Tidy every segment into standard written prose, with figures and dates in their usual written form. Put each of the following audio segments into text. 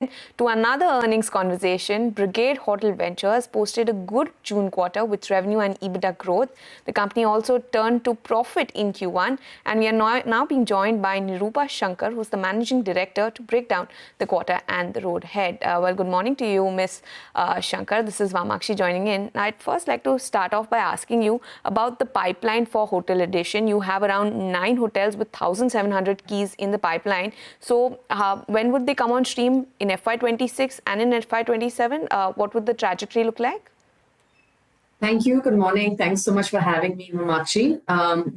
To another earnings conversation, Brigade Hotel Ventures posted a good June quarter with revenue and EBITDA growth. The company also turned to profit in Q1, and we are now being joined by Nirupa Shankar, who's the managing director, to break down the quarter and the road ahead. Well, good morning to you, Ms. Shankar. This is Vamakshi joining in. I'd first like to start off by asking you about the pipeline for hotel addition. You have around 9 hotels with 1,700 keys in the pipeline. So when would they come on stream in FY26 and in FY27? What would the trajectory look like? Thank you. Good morning. Thanks so much for having me, Vamakshi.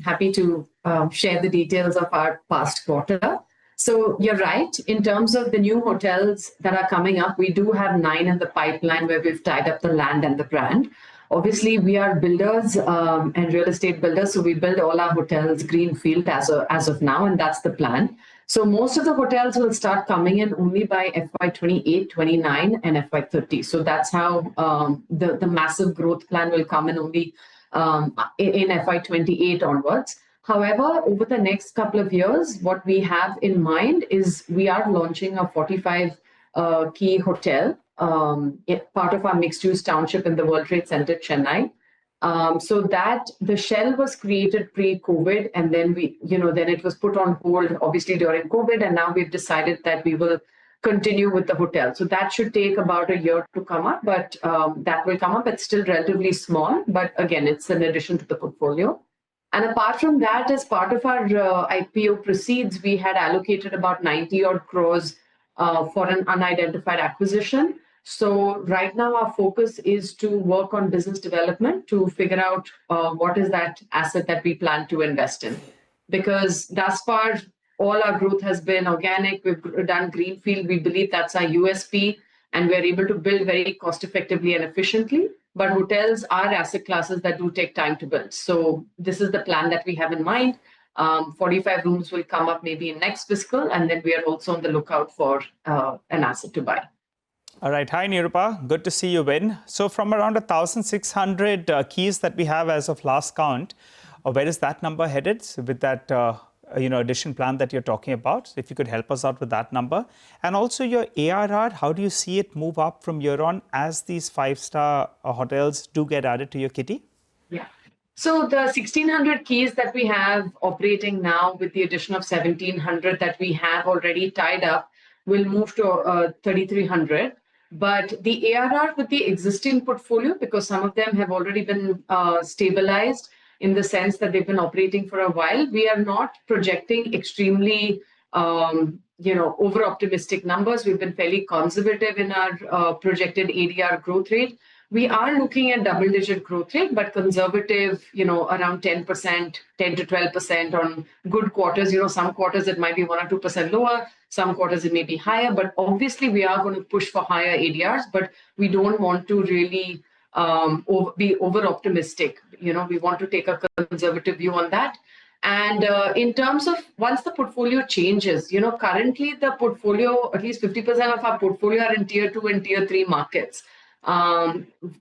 Happy to share the details of our past quarter. So you're right. In terms of the new hotels that are coming up, we do have 9 in the pipeline where we've tied up the land and the brand. Obviously, we are builders and real estate builders, so we build all our hotels greenfield as of now, and that's the plan. So most of the hotels will start coming in only by FY28, 29, and FY30. So that's how the massive growth plan will come in only in FY28 onwards. However, over the next couple of years, what we have in mind is we are launching a 45 key hotel, part of our mixed-use township in the World Trade Center, Chennai. So that the shell was created pre-COVID, and then then it was put on hold, obviously during COVID, and now we've decided that we will continue with the hotel. So that should take about a year to come up, but that will come up. It's still relatively small, but again, it's an addition to the portfolio. And apart from that, as part of our IPO proceeds, we had allocated about 90 odd crores for an unidentified acquisition. So right now our focus is to work on business development to figure out what is that asset that we plan to invest in. Because thus far, all our growth has been organic. We've done greenfield. We believe that's our USP, and we're able to build very cost effectively and efficiently. But hotels are asset classes that do take time to build. So this is the plan that we have in mind. 45 rooms will come up maybe in next fiscal, and then we are also on the lookout for an asset to buy. All right. Hi, Nirupa. Good to see you in. So from around 1,600 keys that we have as of last count, where is that number headed with that addition plan that you're talking about? If you could help us out with that number. And also your ARR, how do you see it move up from year on as these 5-star hotels do get added to your kitty? Yeah. So the 1,600 keys that we have operating now with the addition of 1,700 that we have already tied up will move to 3,300. But the ARR with the existing portfolio, because some of them have already been stabilized in the sense that they've been operating for a while, we are not projecting extremely, over-optimistic numbers. We've been fairly conservative in our projected ADR growth rate. We are looking at double-digit growth rate, but conservative, around 10%, 10 to 12% on good quarters. Some quarters it might be 1 or 2% lower. Some quarters it may be higher. But obviously, we are going to push for higher ADRs, but we don't want to really be over-optimistic. We want to take a conservative view on that. And in terms of once the portfolio changes, currently the portfolio, at least 50% of our portfolio are in tier 2 and tier 3 markets.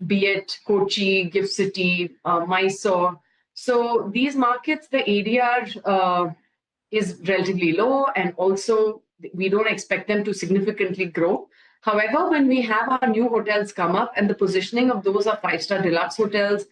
Be it Kochi, Gift City, Mysore. So these markets, the ADR is relatively low, and also we don't expect them to significantly grow. However, when we have our new hotels come up, and the positioning of those are 5-star deluxe hotels,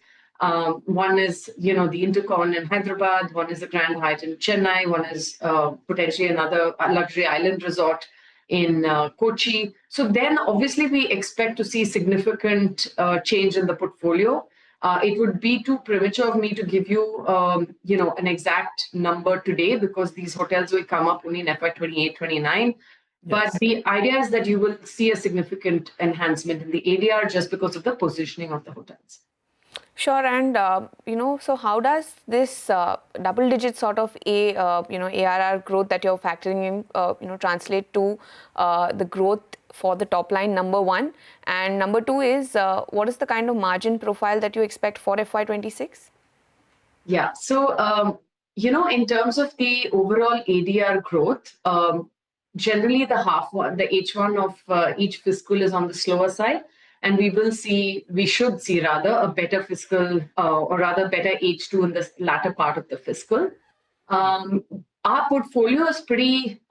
one is, the Intercon in Hyderabad, one is the Grand Hyatt in Chennai, one is potentially another luxury island resort in Kochi. So then obviously we expect to see significant change in the portfolio. It would be too premature of me to give you, an exact number today, because these hotels will come up only in FY28, 29. But the idea is that you will see a significant enhancement in the ADR just because of the positioning of the hotels. Sure. And, so how does this double-digit sort of ARR growth that you're factoring in, translate to the growth for the top line, number one? And number two is, what is the kind of margin profile that you expect for FY26? Yeah. So, in terms of the overall ADR growth, generally the H1 of each fiscal is on the slower side. And we should see a better fiscal or rather better H2 in the latter part of the fiscal. Our portfolio is pretty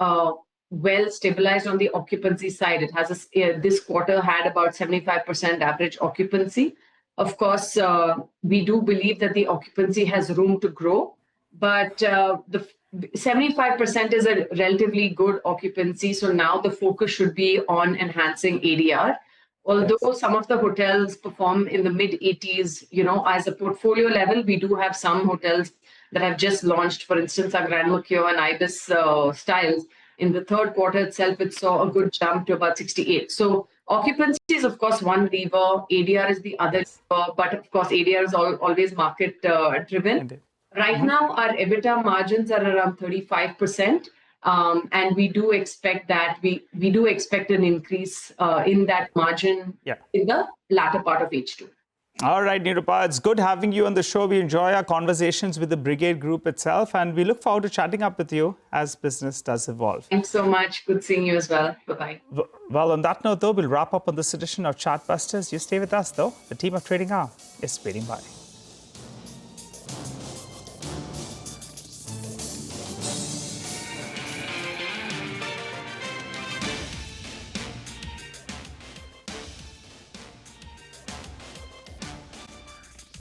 well stabilized on the occupancy side. It has this quarter had about 75% average occupancy. Of course, we do believe that the occupancy has room to grow, but the 75% is a relatively good occupancy. So now the focus should be on enhancing ADR. Although some of the hotels perform in the mid 80s, as a portfolio level, we do have some hotels that have just launched. For instance, our Grand Mercure and Ibis styles. In the third quarter itself, it saw a good jump to about 68. So occupancy is, of course, one lever. ADR is the other lever. But of course, ADR is always market driven. Indeed. Right now, our EBITDA margins are around 35%. And we do expect that we do expect an increase in that margin in the latter part of H2. All right, Nirupa, it's good having you on the show. We enjoy our conversations with the Brigade Group itself, and we look forward to chatting up with you as business does evolve. Thanks so much. Good seeing you as well. Bye-bye. Well, on that note, though, we'll wrap up on this edition of Chartbusters. You stay with us, though. The team of Trading Hour is waiting by.